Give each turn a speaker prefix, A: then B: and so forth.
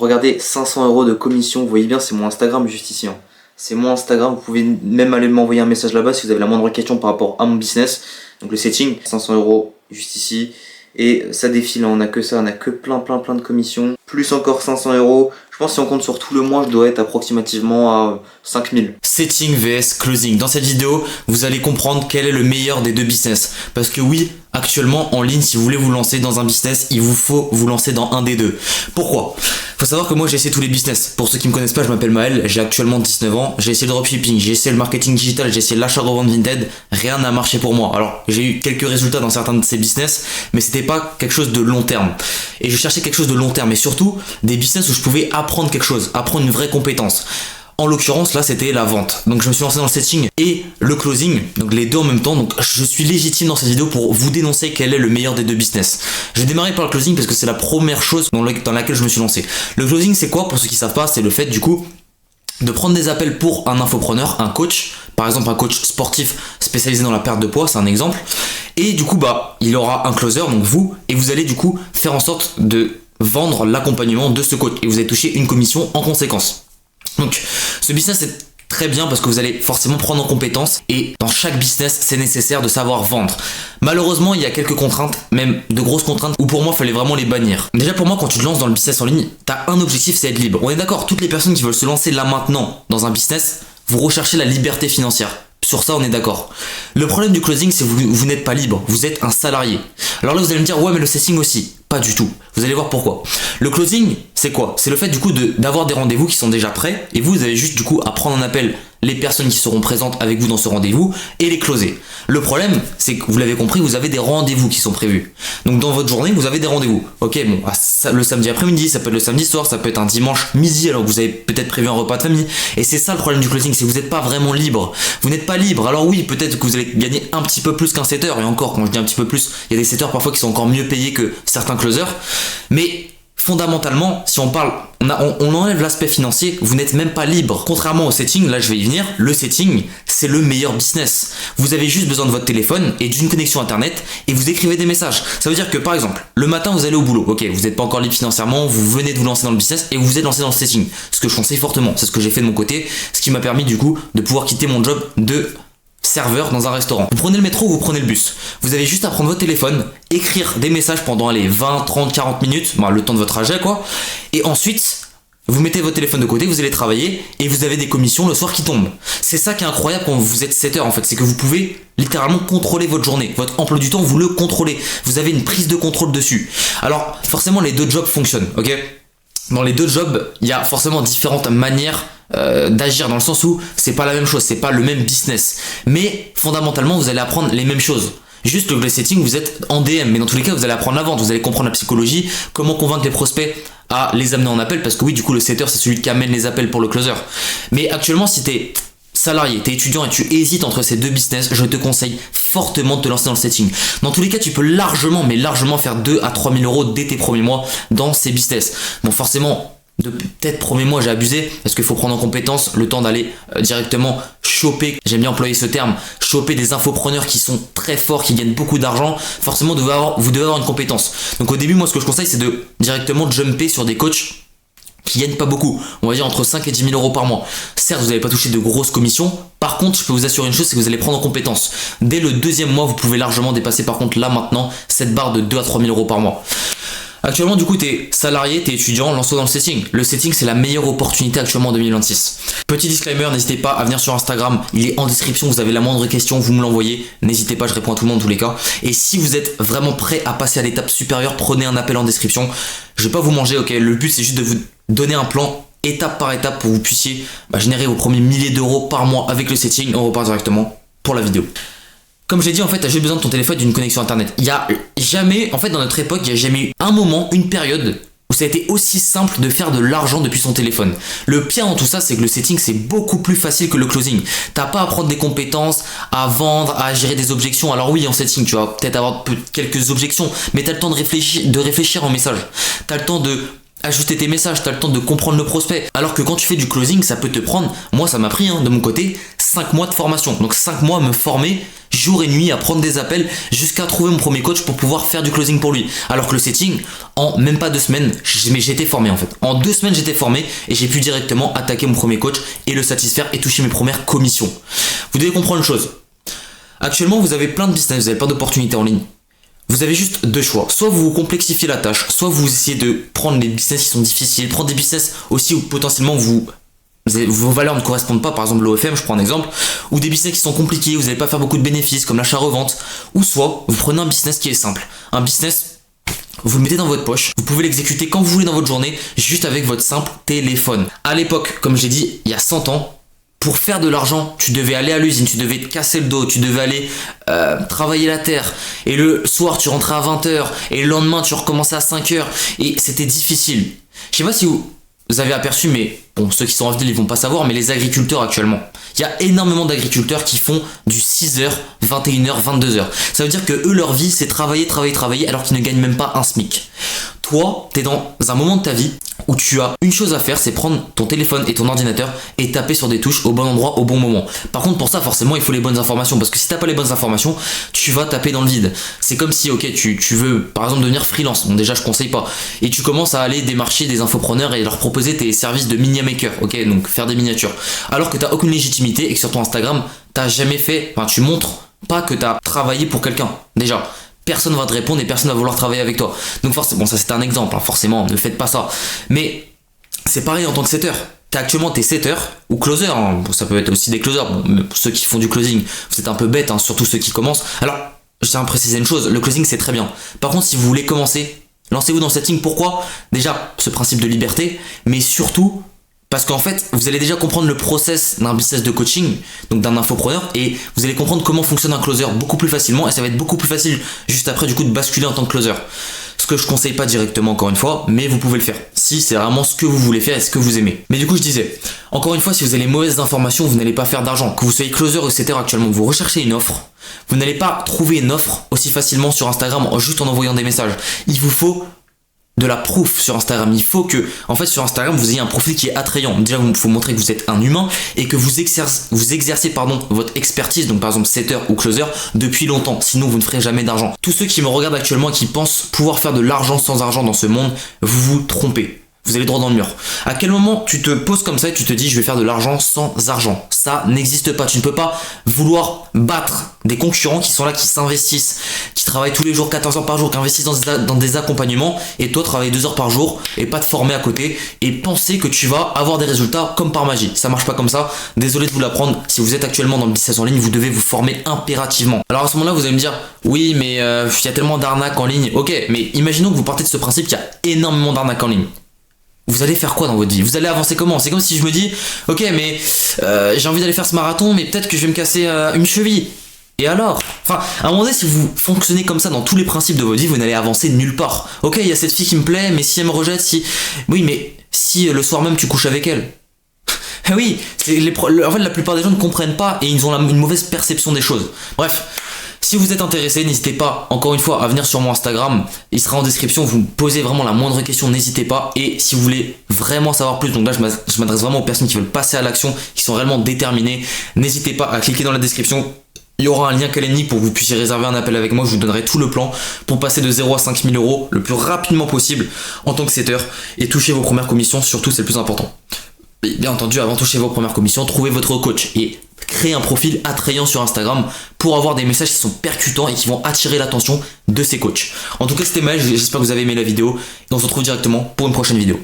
A: Regardez, 500 € de commission, vous voyez bien, c'est mon Instagram juste ici. C'est mon Instagram, vous pouvez même aller m'envoyer un message là-bas si vous avez la moindre question par rapport à mon business. Donc le setting, 500 € juste ici. Et ça défile, on a que ça, on a que plein de commissions. Plus encore 500 €. Je pense que si on compte sur tout le mois, je dois être approximativement à 5000.
B: Setting vs closing. Dans cette vidéo, vous allez comprendre quel est le meilleur des deux business. Parce que oui, actuellement en ligne, si vous voulez vous lancer dans un business, il vous faut vous lancer dans un des deux. Pourquoi ? Faut savoir que moi j'ai essayé tous les business. Pour ceux qui me connaissent pas, je m'appelle Maël, j'ai actuellement 19 ans, j'ai essayé le dropshipping, j'ai essayé le marketing digital, j'ai essayé l'achat-revente Vinted, rien n'a marché pour moi. Alors j'ai eu quelques résultats dans certains de ces business, mais c'était pas quelque chose de long terme. Et je cherchais quelque chose de long terme, et surtout des business où je pouvais apprendre quelque chose, apprendre une vraie compétence. En l'occurrence, là, c'était la vente. Donc, je me suis lancé dans le setting et le closing. Donc, les deux en même temps. Donc, je suis légitime dans cette vidéo pour vous dénoncer quel est le meilleur des deux business. Je vais démarrer par le closing parce que c'est la première chose dans laquelle je me suis lancé. Le closing, c'est quoi? Pour ceux qui savent pas, c'est le fait, du coup, de prendre des appels pour un infopreneur, un coach. Par exemple, un coach sportif spécialisé dans la perte de poids, c'est un exemple. Et du coup, il aura un closer, donc vous, et vous allez, du coup, faire en sorte de vendre l'accompagnement de ce coach. Et vous allez toucher une commission en conséquence. Donc, ce business est très bien parce que vous allez forcément prendre en compétence et dans chaque business, c'est nécessaire de savoir vendre. Malheureusement, il y a quelques contraintes, même de grosses contraintes, où pour moi, il fallait vraiment les bannir. Déjà pour moi, quand tu te lances dans le business en ligne, tu as un objectif, c'est être libre. On est d'accord, toutes les personnes qui veulent se lancer là maintenant dans un business, vous recherchez la liberté financière. Sur ça, on est d'accord. Le problème du closing, c'est que vous n'êtes pas libre, vous êtes un salarié. Alors là, vous allez me dire, ouais, mais le setting aussi. Pas du tout. Vous allez voir pourquoi. Le closing, c'est quoi? C'est le fait du coup d'avoir des rendez-vous qui sont déjà prêts et vous avez juste du coup à prendre en appel les personnes qui seront présentes avec vous dans ce rendez-vous et les closer. Le problème, c'est que vous l'avez compris, vous avez des rendez-vous qui sont prévus. Donc dans votre journée, vous avez des rendez-vous. Ok, bon, le samedi après-midi, ça peut être le samedi soir, ça peut être un dimanche midi alors que vous avez peut-être prévu un repas de famille. Et c'est ça le problème du closing, c'est que vous n'êtes pas vraiment libre. Vous n'êtes pas libre. Alors oui, peut-être que vous allez gagner un petit peu plus qu'un setter. Et encore, quand je dis un petit peu plus, il y a des setters parfois qui sont encore mieux payés que certains closers. Mais fondamentalement, si on parle, on enlève l'aspect financier, vous n'êtes même pas libre. Contrairement au setting, là je vais y venir, le setting, c'est le meilleur business. Vous avez juste besoin de votre téléphone et d'une connexion internet et vous écrivez des messages. Ça veut dire que par exemple, le matin vous allez au boulot, ok, vous n'êtes pas encore libre financièrement, vous venez de vous lancer dans le business et vous vous êtes lancé dans le setting. Ce que je conseille fortement, c'est ce que j'ai fait de mon côté, ce qui m'a permis du coup de pouvoir quitter mon job de serveur dans un restaurant. Vous prenez le métro ou vous prenez le bus. Vous avez juste à prendre votre téléphone, écrire des messages pendant 20, 30, 40 minutes, le temps de votre trajet quoi. Et ensuite, vous mettez votre téléphone de côté, vous allez travailler et vous avez des commissions le soir qui tombent. C'est ça qui est incroyable quand vous êtes setter en fait, c'est que vous pouvez littéralement contrôler votre journée. Votre emploi du temps, vous le contrôlez. Vous avez une prise de contrôle dessus. Alors, forcément les deux jobs fonctionnent, ok? Dans les deux jobs, il y a forcément différentes manières d'agir dans le sens où c'est pas la même chose, c'est pas le même business. Mais fondamentalement, vous allez apprendre les mêmes choses. Juste le setting, vous êtes en DM, mais dans tous les cas, vous allez apprendre la vente, vous allez comprendre la psychologie, comment convaincre les prospects à les amener en appel, parce que oui, du coup, le setter, c'est celui qui amène les appels pour le closer. Mais actuellement, si t'es salarié, t'es étudiant et tu hésites entre ces deux business, je te conseille fortement de te lancer dans le setting. Dans tous les cas, tu peux largement faire 2 à 3 000 € dès tes premiers mois dans ces business. Bon, forcément, de peut-être premier mois j'ai abusé parce qu'il faut prendre en compétence le temps d'aller directement choper, j'aime bien employer ce terme, choper des infopreneurs qui sont très forts, qui gagnent beaucoup d'argent. Forcément vous devez avoir une compétence. Donc au début, moi ce que je conseille, c'est de directement jumper sur des coachs qui gagnent pas beaucoup, on va dire entre 5 et 10 000 € par mois. Certes, vous n'allez pas toucher de grosses commissions, par contre je peux vous assurer une chose, c'est que vous allez prendre en compétence. Dès le deuxième mois, vous pouvez largement dépasser par contre là maintenant cette barre de 2 à 3 000 € par mois. Actuellement, du coup, t'es salarié, t'es étudiant, lance-toi dans le setting. Le setting, c'est la meilleure opportunité actuellement en 2026. Petit disclaimer, n'hésitez pas à venir sur Instagram, il est en description, vous avez la moindre question, vous me l'envoyez. N'hésitez pas, je réponds à tout le monde en tous les cas. Et si vous êtes vraiment prêt à passer à l'étape supérieure, prenez un appel en description. Je vais pas vous manger, ok, le but c'est juste de vous donner un plan étape par étape pour que vous puissiez générer vos premiers milliers d'euros par mois avec le setting. On repart directement pour la vidéo. Comme j'ai dit, en fait, t'as juste besoin de ton téléphone et d'une connexion internet. Il y a jamais, en fait, dans notre époque, il n'y a jamais eu un moment, une période où ça a été aussi simple de faire de l'argent depuis son téléphone. Le pire dans tout ça, c'est que le setting, c'est beaucoup plus facile que le closing. T'as pas à prendre des compétences, à vendre, à gérer des objections. Alors oui, en setting, tu vas peut-être avoir quelques objections, mais t'as le temps de réfléchir en message. T'as le temps de ajuster tes messages, t'as le temps de comprendre le prospect. Alors que quand tu fais du closing, ça peut te prendre, moi ça m'a pris de mon côté, 5 mois de formation. Donc 5 mois à me former jour et nuit, à prendre des appels jusqu'à trouver mon premier coach pour pouvoir faire du closing pour lui. Alors que le setting, en même pas 2 semaines, j'étais formé en fait. En 2 semaines j'étais formé et j'ai pu directement attaquer mon premier coach et le satisfaire et toucher mes premières commissions. Vous devez comprendre une chose. Actuellement vous avez plein de business, vous avez plein d'opportunités en ligne. Vous avez juste 2 choix. Soit vous vous complexifiez la tâche, soit vous essayez de prendre des business qui sont difficiles, prendre des business aussi où potentiellement vos valeurs ne correspondent pas, par exemple l'OFM, je prends un exemple, ou des business qui sont compliqués, vous n'allez pas faire beaucoup de bénéfices comme l'achat-revente, ou soit vous prenez un business qui est simple. Un business, vous le mettez dans votre poche, vous pouvez l'exécuter quand vous voulez dans votre journée, juste avec votre simple téléphone. À l'époque, comme j'ai dit, il y a 100 ans, pour faire de l'argent, tu devais aller à l'usine, tu devais te casser le dos, tu devais aller travailler la terre. Et le soir, tu rentrais à 20h. Et le lendemain, tu recommençais à 5h. Et c'était difficile. Je sais pas si vous avez aperçu, mais bon, ceux qui sont en ville, ils vont pas savoir, mais les agriculteurs actuellement. Il y a énormément d'agriculteurs qui font du 6h, 21h, 22h. Ça veut dire que eux, leur vie, c'est travailler, alors qu'ils ne gagnent même pas un SMIC. Toi, t'es dans un moment de ta vie où tu as une chose à faire, c'est prendre ton téléphone et ton ordinateur et taper sur des touches au bon endroit, au bon moment. Par contre, pour ça, forcément, il faut les bonnes informations, parce que si t'as pas les bonnes informations, tu vas taper dans le vide. C'est comme si, ok, tu veux, par exemple, devenir freelance. Bon, déjà, je conseille pas. Et tu commences à aller démarcher des infopreneurs et leur proposer tes services de mini maker, ok, donc faire des miniatures. Alors que t'as aucune légitimité et que sur ton Instagram, t'as jamais fait, enfin, tu montres pas que t'as travaillé pour quelqu'un. Déjà. Personne va te répondre et personne va vouloir travailler avec toi. Donc forcément, bon, ça c'est un exemple, forcément, ne faites pas ça. Mais c'est pareil en tant que setter. Actuellement, t'es setter ou closer, ça peut être aussi des closers. Bon, pour ceux qui font du closing, vous êtes un peu bête, surtout ceux qui commencent. Alors, je tiens à préciser une chose, le closing c'est très bien. Par contre, si vous voulez commencer, lancez-vous dans le setting. Pourquoi ? Déjà, ce principe de liberté, mais surtout parce qu'en fait, vous allez déjà comprendre le process d'un business de coaching, donc d'un infopreneur, et vous allez comprendre comment fonctionne un closer beaucoup plus facilement, et ça va être beaucoup plus facile juste après du coup de basculer en tant que closer. Ce que je conseille pas directement encore une fois, mais vous pouvez le faire, si c'est vraiment ce que vous voulez faire et ce que vous aimez. Mais du coup je disais, encore une fois, si vous avez les mauvaises informations, vous n'allez pas faire d'argent. Que vous soyez closer ou etc. actuellement, vous recherchez une offre, vous n'allez pas trouver une offre aussi facilement sur Instagram juste en envoyant des messages. Il vous faut de la proof sur Instagram. Il faut que, en fait, sur Instagram, vous ayez un profil qui est attrayant. Déjà, il faut montrer que vous êtes un humain et que vous exercez votre expertise, donc par exemple setter ou closer, depuis longtemps. Sinon, vous ne ferez jamais d'argent. Tous ceux qui me regardent actuellement et qui pensent pouvoir faire de l'argent sans argent dans ce monde, vous vous trompez. Vous allez droit dans le mur. À quel moment tu te poses comme ça et tu te dis je vais faire de l'argent sans argent? Ça n'existe pas. Tu ne peux pas vouloir battre des concurrents qui sont là, qui s'investissent, qui travaillent tous les jours 14 heures par jour, qui investissent dans des accompagnements, et toi travailler 2 heures par jour et pas te former à côté et penser que tu vas avoir des résultats comme par magie. Ça marche pas comme ça. Désolé de vous l'apprendre. Si vous êtes actuellement dans le business en ligne, vous devez vous former impérativement. Alors à ce moment-là, vous allez me dire oui, mais il y a tellement d'arnaques en ligne. Ok, mais imaginons que vous partez de ce principe qu'il y a énormément d'arnaques en ligne. Vous allez faire quoi dans votre vie? Vous allez avancer comment? C'est comme si je me dis, ok, mais j'ai envie d'aller faire ce marathon, mais peut-être que je vais me casser une cheville. Et alors? Enfin, à un moment donné, si vous fonctionnez comme ça dans tous les principes de votre vie, vous n'allez avancer nulle part. Ok, il y a cette fille qui me plaît, mais si elle me rejette, oui, mais si le soir même tu couches avec elle. Oui, en fait, la plupart des gens ne comprennent pas et ils ont une mauvaise perception des choses. Bref. Si vous êtes intéressé, n'hésitez pas, encore une fois, à venir sur mon Instagram. Il sera en description, vous me posez vraiment la moindre question, n'hésitez pas. Et si vous voulez vraiment savoir plus, donc là je m'adresse vraiment aux personnes qui veulent passer à l'action, qui sont réellement déterminées, n'hésitez pas à cliquer dans la description. Il y aura un lien Calendly pour que vous puissiez réserver un appel avec moi. Je vous donnerai tout le plan pour passer de 0 à 5 000 euros le plus rapidement possible en tant que setter et toucher vos premières commissions, surtout c'est le plus important. Et bien entendu, avant de toucher vos premières commissions, trouvez votre coach et créez un profil attrayant sur Instagram pour avoir des messages qui sont percutants et qui vont attirer l'attention de ces coachs. En tout cas, c'était Maël, j'espère que vous avez aimé la vidéo et on se retrouve directement pour une prochaine vidéo.